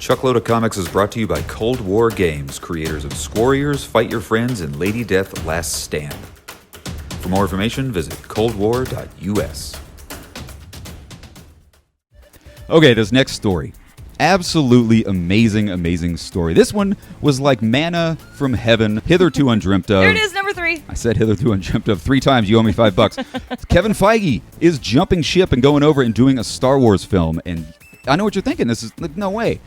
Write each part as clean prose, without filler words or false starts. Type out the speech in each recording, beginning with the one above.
Chuckload of Comics is brought to you by Cold War Games, creators of Squarriors, Fight Your Friends, and Lady Death Last Stand. For more information, visit coldwar.us. Okay, this next story. Absolutely amazing story. This one was like manna from heaven, hitherto undreamt of. There it is, number 3. I said hitherto undreamt of 3 times. You owe me $5. Kevin Feige is jumping ship and going over and doing a Star Wars film. And I know what you're thinking. This is like, no way.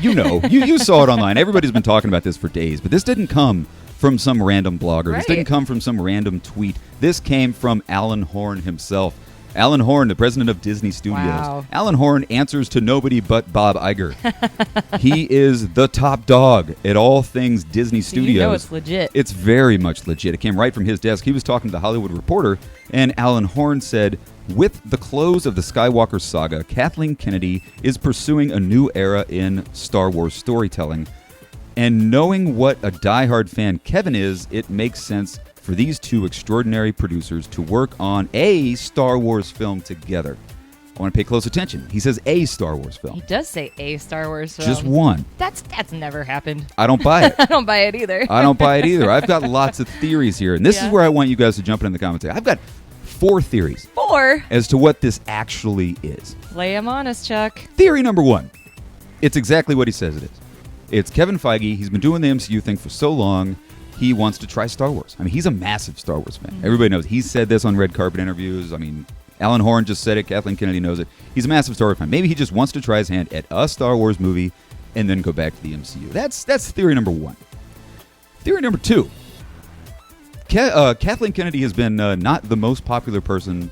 You know, you saw it online. Everybody's been talking about this for days. But this didn't come from some random blogger. Right. This didn't come from some random tweet. This came from Alan Horn himself. Alan Horn, the president of Disney Studios. Wow. Alan Horn answers to nobody but Bob Iger. He is the top dog at all things Disney Studios. You know it's legit. It's very much legit. It came right from his desk. He was talking to The Hollywood Reporter, and Alan Horn said, with the close of the Skywalker saga, Kathleen Kennedy is pursuing a new era in Star Wars storytelling. And knowing what a diehard fan Kevin is, it makes sense for these two extraordinary producers to work on a Star Wars film together. I want to pay close attention. He says a Star Wars film. He does say a Star Wars film. Just one. That's never happened. I don't buy it. I don't buy it either. I don't buy it either. I've got lots of theories here. And this is where I want you guys to jump in the comments. I've got 4 theories. 4? As to what this actually is. Lay him on us, Chuck. Theory number 1. It's exactly what he says it is. It's Kevin Feige. He's been doing the MCU thing for so long. He wants to try Star Wars. I mean, he's a massive Star Wars fan. Everybody knows. He's said this on red carpet interviews. I mean, Alan Horn just said it. Kathleen Kennedy knows it. He's a massive Star Wars fan. Maybe he just wants to try his hand at a Star Wars movie and then go back to the MCU. That's theory number 1. Theory number 2. Kathleen Kennedy has been not the most popular person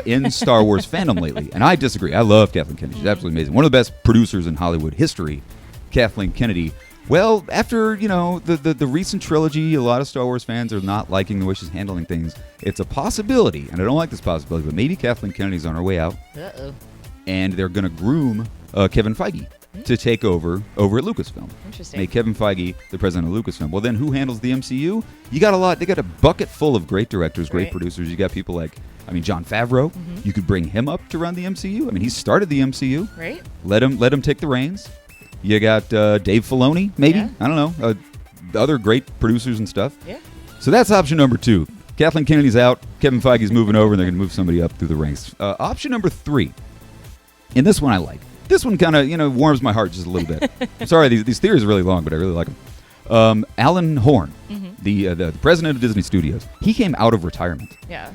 in Star Wars fandom lately. And I disagree. I love Kathleen Kennedy. She's absolutely amazing. One of the best producers in Hollywood history, Kathleen Kennedy. Well, after, the recent trilogy, a lot of Star Wars fans are not liking the way she's handling things. It's a possibility, and I don't like this possibility, but maybe Kathleen Kennedy's on her way out. Uh-oh. And they're going to groom Kevin Feige to take over at Lucasfilm. Interesting. Make Kevin Feige the president of Lucasfilm. Well, then who handles the MCU? You got a lot. They got a bucket full of great directors, great producers. You got people like, Jon Favreau. You could bring him up to run the MCU. I mean, he started the MCU. Right. Let him take the reins. You got Dave Filoni, maybe. Yeah. I don't know. Other great producers and stuff. Yeah. So that's option number 2. Kathleen Kennedy's out. Kevin Feige's moving over, and they're going to move somebody up through the ranks. Option number 3. And this one I like. This one kind of, warms my heart just a little bit. I'm sorry, these theories are really long, but I really like them. Alan Horn, the president of Disney Studios, he came out of retirement. Yeah.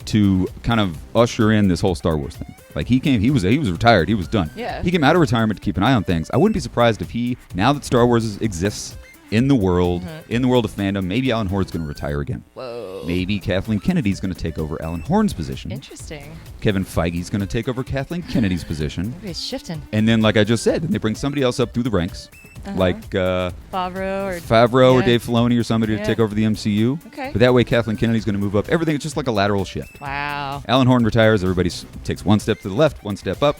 To kind of usher in this whole Star Wars thing. Like he was retired, he was done. Yeah. He came out of retirement to keep an eye on things. I wouldn't be surprised if now that Star Wars exists in the world of fandom, maybe Alan Horn's going to retire again. Whoa. Maybe Kathleen Kennedy's going to take over Alan Horn's position. Interesting. Kevin Feige's going to take over Kathleen Kennedy's position. Maybe it's shifting. And then, like I just said, then they bring somebody else up through the ranks. Like Favreau or Dave Filoni or somebody to take over the MCU. Okay. But that way Kathleen Kennedy's going to move up. Everything, it's just like a lateral shift. Wow. Alan Horn retires. Everybody takes one step to the left, one step up.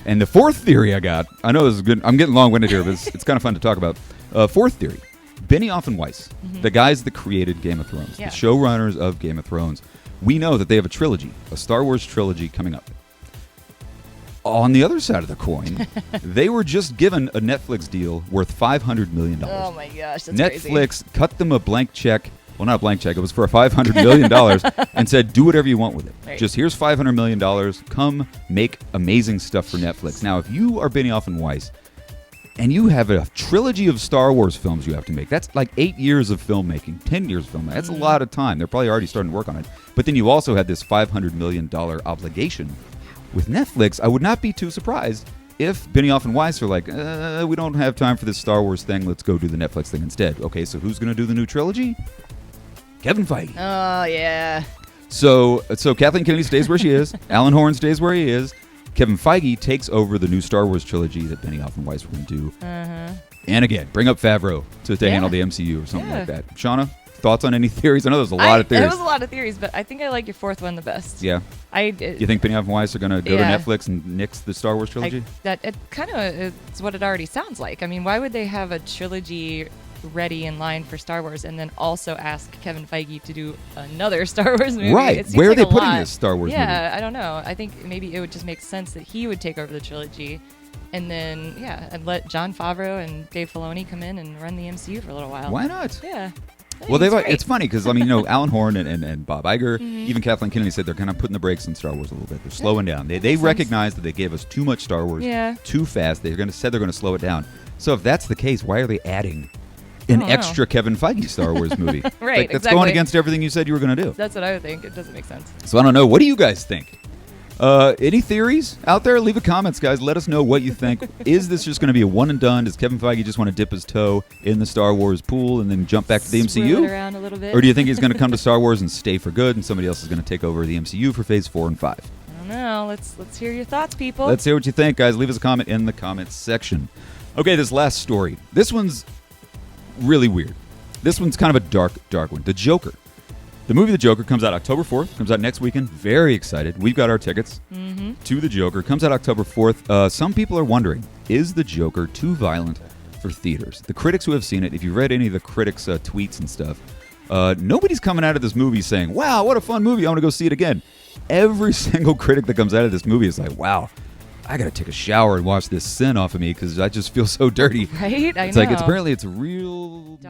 And the 4th theory I got, I know this is good. I'm getting long-winded here, but it's kind of fun to talk about. 4th theory. Benioff and Weiss, the guys that created Game of Thrones, the showrunners of Game of Thrones, we know that they have a trilogy, a Star Wars trilogy coming up. On the other side of the coin, they were just given a Netflix deal worth $500 million. Oh my gosh, that's Netflix cut them a blank check. Well, not a blank check. It was for $500 million and said, do whatever you want with it. Right. Just here's $500 million. Come make amazing stuff for Netflix. Now, if you are Benioff and Weiss and you have a trilogy of Star Wars films you have to make, that's like 8 years of filmmaking, 10 years of filmmaking. That's a lot of time. They're probably already starting to work on it. But then you also have this $500 million obligation. With Netflix, I would not be too surprised if Benioff and Weiss are like, we don't have time for this Star Wars thing. Let's go do the Netflix thing instead. Okay, so who's going to do the new trilogy? Kevin Feige. Oh, yeah. So Kathleen Kennedy stays where she is. Alan Horn stays where he is. Kevin Feige takes over the new Star Wars trilogy that Benioff and Weiss were going to do. And again, bring up Favreau to handle the MCU or something like that. Shauna, thoughts on any theories? I know there's a lot of theories. There was a lot of theories, but I think I like your 4th one the best. Yeah. You think Benioff and Weiss are going to go to Netflix and nix the Star Wars trilogy? It kind of is what it already sounds like. I mean, why would they have a trilogy ready in line for Star Wars and then also ask Kevin Feige to do another Star Wars movie? Right. Where are they putting this Star Wars movie? Yeah, I don't know. I think maybe it would just make sense that he would take over the trilogy And then, and let Jon Favreau and Dave Filoni come in and run the MCU for a little while. Why not? Yeah. Well, it's funny because, Alan Horn and Bob Iger, even Kathleen Kennedy said they're kind of putting the brakes on Star Wars a little bit. They're slowing down. They recognize that they gave us too much Star Wars too fast. They're going to slow it down. So if that's the case, why are they adding an extra Kevin Feige Star Wars movie? Right, that's going against everything you said you were going to do. That's what I would think. It doesn't make sense. So I don't know. What do you guys think? Any theories out there? Leave a comments, guys. Let us know what you think. Is this just going to be a one and done? Does Kevin Feige just want to dip his toe in the Star Wars pool and then jump back to the Swirl it MCU? around a little bit. Or do you think he's going to come to Star Wars and stay for good and somebody else is going to take over the MCU for phase 4 and 5? I don't know. Let's hear your thoughts, people. Let's hear what you think, guys. Leave us a comment in the comments section. Okay, this last story. This one's really weird. This one's kind of a dark one. The Joker. The movie The Joker comes out October 4th. Comes out next weekend. Very excited. We've got our tickets to The Joker. Comes out October 4th. Some people are wondering, is The Joker too violent for theaters? The critics who have seen it, if you read any of the critics' tweets and stuff, nobody's coming out of this movie saying, wow, what a fun movie. I want to go see it again. Every single critic that comes out of this movie is like, wow, I got to take a shower and wash this sin off of me because I just feel so dirty. Right? I know. It's like, apparently it's real...